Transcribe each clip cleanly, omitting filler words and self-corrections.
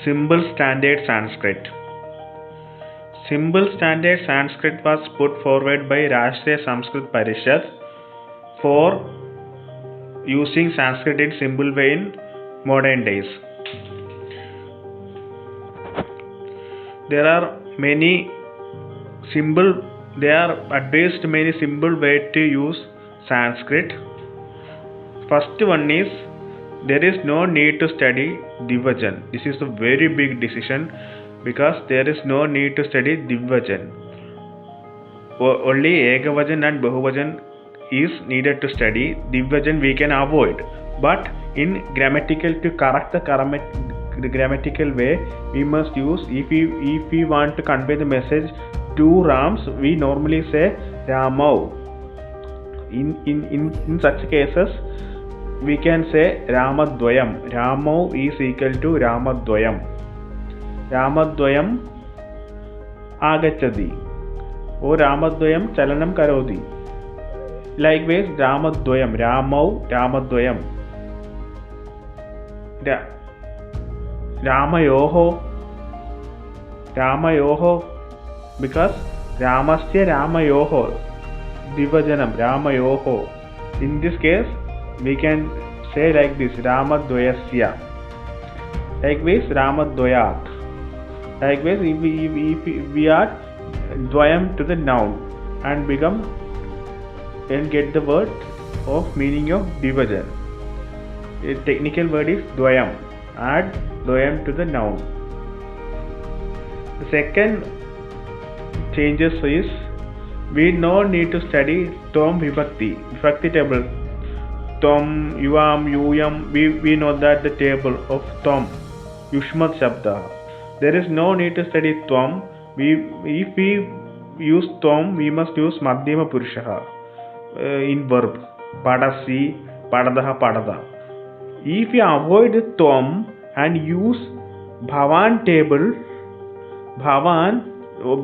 Simple Standard Sanskrit. Simple Standard Sanskrit was put forward by Rashtriya Sanskrit Parishad for using Sanskrit in simple way in modern days. There are advised many simple ways to use Sanskrit. First one is, there is no need to study Dvivajan. This is a very big decision because there is no need to study Dvivajan. Only Ekavajan and Bahuvajan is needed to study. Dvivajan we can avoid. But in grammatical, to correct the grammatical way, we must use, if we want to convey the message to Rams, we normally say Ramau. In such cases, we can say Ramadvayam. Ramau is equal to Ramadvayam. Ramadvayam agachadi or Ramadvayam chalanam karodi. Likewise, Ramadvayam, Ramau, Ramadvayam. Ramayoho, because Ramasya Ramayoho, Dvivajanam, Ramayoho. In this case, we can say like this, Ramadvayasya. Likewise, Ramadvayat. Likewise, if we add Dvayam to the noun and get the word of meaning of Dvivajan. A technical word is Dvayam. Add Dvayam to the noun. The second changes is, we no need to study Tom Vibhakti table. Tom, Yuam, Yuyam, we know that the table of Tom, Yushmat Shabda. There is no need to study Tom. If we use Tom, we must use Madhyama Purushaha in verb. Padasi, Padadaha, Padada. If we avoid Tom and use Bhavan table, Bhavan,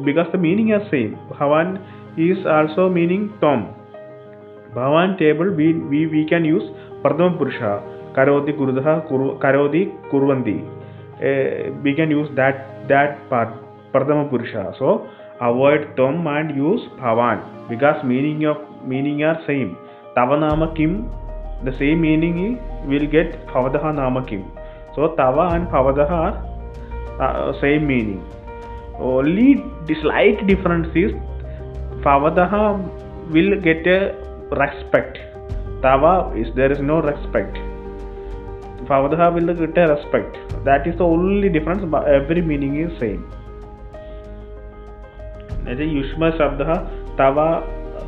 because the meaning is same. Bhavan is also meaning Tom. Bhavan table, we can use Pradhama Purusha. Karodi, Kurudaha, Karodi, Kurvandi. We can use that part, Pradhama Purusha. So avoid Tom and use Bhavan, because meaning are same. Tava Nama Kim, the same meaning will get Bhavadaha Nama Kim. So Tava and Bhavadaha are same meaning. Only the slight difference is Bhavadaha will get a respect. Tava there is no respect. Bhavadaha will get a respect. That is the only difference, but every meaning is same. As a Yushma Shabdaha, Tava,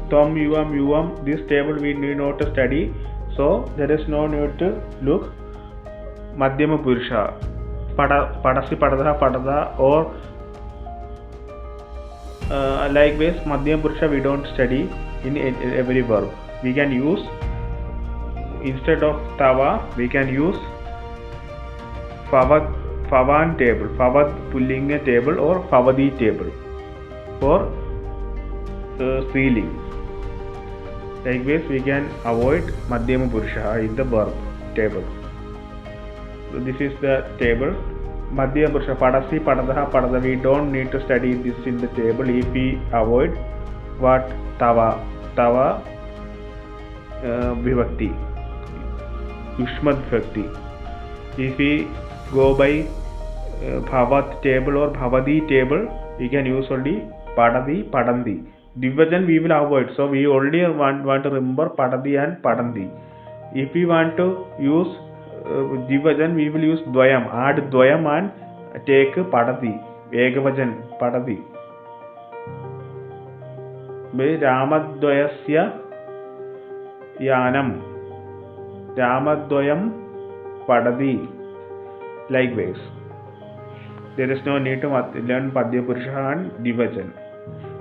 Tom, Yuam, this table we need not to study. So there is no need to look Madhyama Purusha. Padasi, Padadaha, Padada, or likewise Madhyama Purusha we don't study in every verb. We can use, instead of Tava, we can use Favan table, Favad Pullinga table or Favadi table for sealing. Likewise, we can avoid Madhyama Purusha in the verb table. So this is the table. Madhyama Purusha, Padasi, Padadaha, Padada. We don't need to study this in the table if we avoid what? Tava, Vibhakti, Yushmat Vibhakti. If we go by Bhavat table or Bhavadi table, we can use only Padadi, Padandi. Dvivajan we will avoid. So we only want to remember Padadi and Padandi. If we want to use Dvivajan, we will use Dvayam. Add Dvayam and take Padadi. Ekavajan, Padadi. Ramadvayasya Yanam. Ramadvayam Padadi. Likewise, there is no need to learn Padya Purusha and Dvivajan.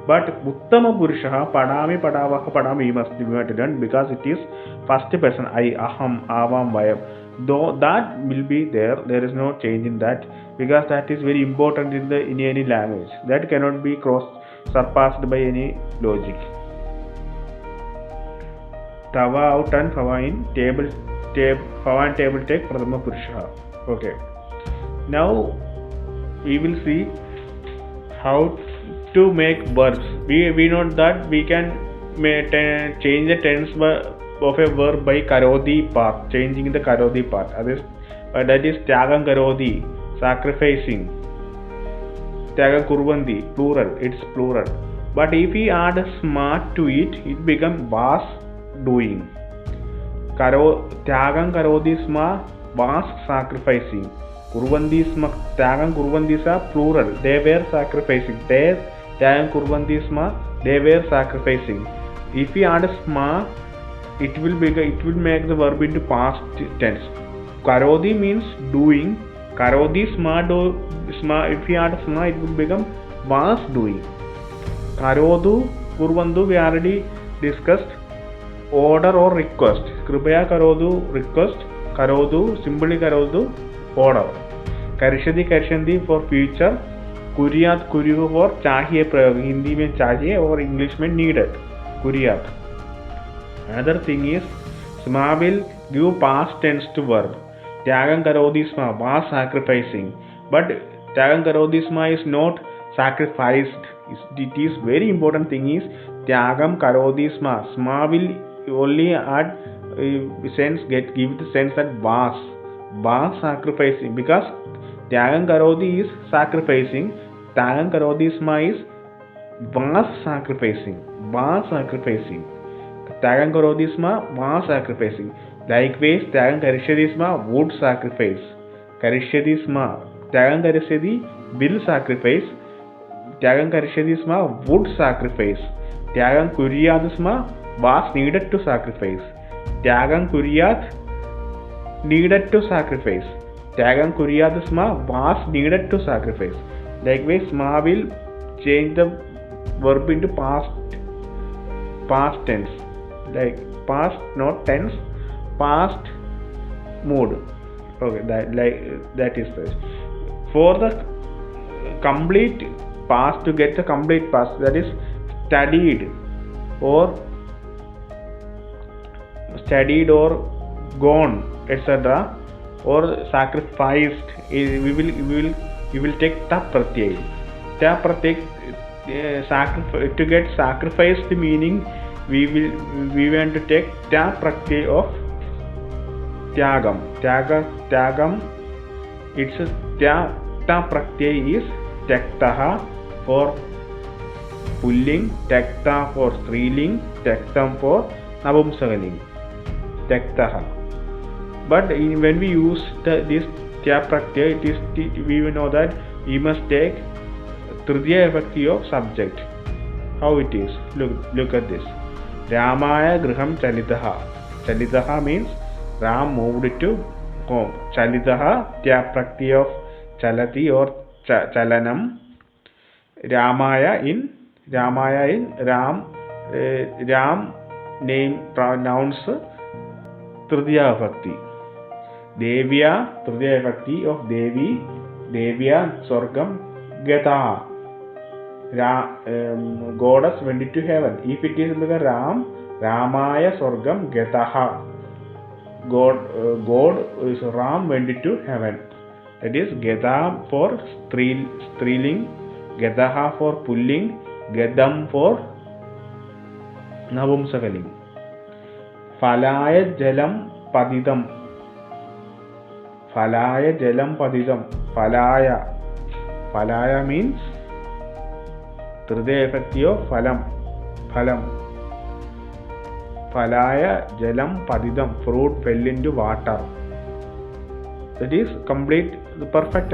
But Uttama Purusha, Padami, Padavaha, Padami, you must be learned because it is first person, I, Aham, Avam, Vayam. Though that will be there is no change in that, because that is very important in any language. That cannot be surpassed by any logic. Tava out and Fava in table, Fava and table take Pradhama Purusha. Okay. Now we will see how to make verbs. We know that we can change the tense of a verb by karodi part, changing the karodi part. That is tyagam karodi, sacrificing. Tyagam kurvandi, plural. It's plural. But if we add smart to it, it becomes was doing. Tyagam karodi sma, was sacrificing. Kurvandi sma, tyagam kurvandi sa, plural. They were sacrificing. Tyagam kurvandi sma, they were sacrificing. If we add sma, it will make the verb into past tense. Karodi means doing. Karodi sma, if we add sma, it will become was doing. Karodu, kurvandu, we already discussed. Order or request. Kripaya karodu, request. Karodu, simply karodu, order. Karishadi, karishandi for future. Kuriyat, kuryu for chahiye prayog. Hindi mein chahiye or English mein needed. Kuriyat. Another thing is, sma will give past tense to verb. Tyagam karodi sma, was sacrificing. But tyagam karodi sma is not sacrificed. It is very important thing is, tyagam karodi sma. Sma will only add give the sense that was sacrificing, because tyagam karodi is sacrificing. Tyagam karodi sma is was sacrificing. Tyagam karodi sma, was sacrificing. Likewise, tyagam karishyati sma, would sacrifice. Karishyati sma, tyagam karishyati will sacrifice. Tyagam karishyati sma, would sacrifice. Tyagam kuryat sma, was needed to sacrifice. Tyagam kuryat, needed to sacrifice. Tyagam kuryat sma, was needed to sacrifice. Likewise, sma will change the verb into past tense. Like past, not tense, past mood. Okay, that is this. For the complete past, to get the complete past, that is studied or gone, etc., or sacrificed. We will take ta pratyay. Ta pratyay, to get sacrificed meaning, we want to take ta pratyay of tyagam. Tyagam, its ta pratyay is tyaktaha for pulling, tyakta for striling, tyaktam for navumsakaling. Tyaktaha. But when we use this tya pratyay, we will know that we must take tritiya vibhakti of subject. How it is? Look at this. Ramaya griham chalitaha. Chalitaha means Ram moved to home. Chalitaha, tya pratyay of chalati or chalanam. Ramaya in Ram, name pronouns tritiya vibhakti. Devya, tritiya vibhakti of Devi. Devya, Swargam, Gata. Goddess went to heaven. If it is like Ram, Ramaya Swargam Gataha. God is Ram went to heaven. That is Geta for striling, Getaha for pulling, Gedam for navumsakaling. Falaya jalam padidam. Falaya jalam padidam. Falaya means tritiya vibhakti of phalam. Falaya jalam padidam, fruit fell into water. That is complete, perfect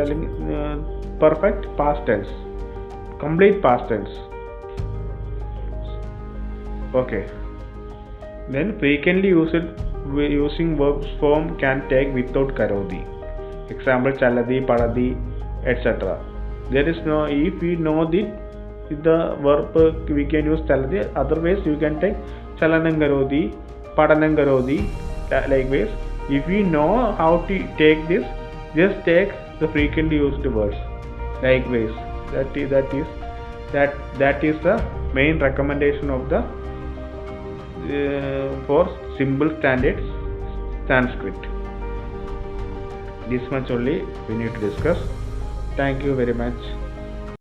past tense. Complete past tense. Okay. Then frequently using verbs form can take without karodi. Example chaladi, padadi, etc. There is no, if we know the verb, we can use chaladi. Otherwise, you can take chalanam karodi, padanam karodi. Likewise, if we know how to take this, just take the frequently used words. Likewise, that is the main recommendation of the for simple standard Sanskrit. This much only we need to discuss. Thank you very much.